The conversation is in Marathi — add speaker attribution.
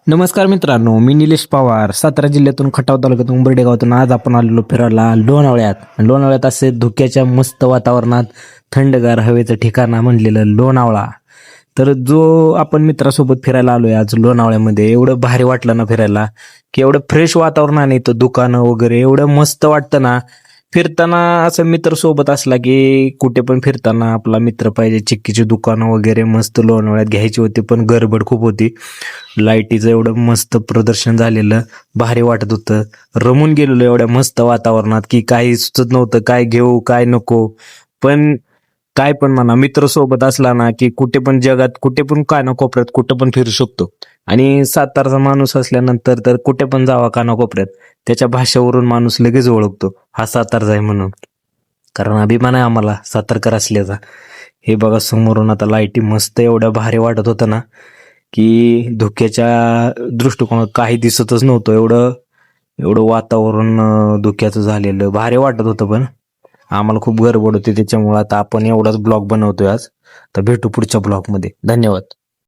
Speaker 1: नमस्कार मित्रांनो, मी निलेश पवार, सातारा जिल्ह्यातून खटाव तालुक्यातून उंबर्डे गावातून आज आपण आलेलो फिरायला लोणावळ्यात. लोणावळ्यात असे धुक्याच्या मस्त वातावरणात थंडगार हवेचं ठिकाण म्हणलेलं लोणावळा. तर जो आपण मित्रासोबत फिरायला आलोय आज लोणावळ्यामध्ये, एवढं भारी वाटलं ना फिरायला, की एवढं फ्रेश वातावरण आणि इथं दुकानं वगैरे एवढं मस्त वाटतं ना. फिरताना असं मित्र सोबत असला की कुठे पण फिरताना आपला मित्र पाहिजे. चिक्कीची दुकानं वगैरे मस्त लोणावळ्यात घ्यायची होती, पण गडबड खूप होती. लाईटीचं एवढं मस्त प्रदर्शन झालेलं, भारी वाटत होतं. रमून गेलेलो एवढ्या मस्त वातावरणात की काही सुचत नव्हतं, काय घेऊ काय नको. पण काय पण म्हणा, मित्र सोबत असला ना की कुठे पण जगात कुठे पण कानाकोपऱ्यात कुठे पण फिरू शकतो. आणि सातारचा माणूस असल्यानंतर तर कुठे पण जावा कानाकोपऱ्यात, त्याच्या भाषेवरून माणूस लगेच ओळखतो हा सातारचा आहे म्हणून. कारण अभिमान आहे आम्हाला सातारकर असल्याचा. हे बघा समोरून आता लाईटी मस्त एवढ्या भारी वाटत होतं ना, की धुक्याच्या दृष्टिकोनात काही दिसतच नव्हतं. एवढं एवढं वातावरण धुक्याचं झालेलं भारी वाटत होतं. पण आम्हाला खूप गडबड होती, त्याच्यामुळे आता आपण एवढाच ब्लॉग बनवतोय आज. तर भेटू पुढच्या ब्लॉगमध्ये. धन्यवाद.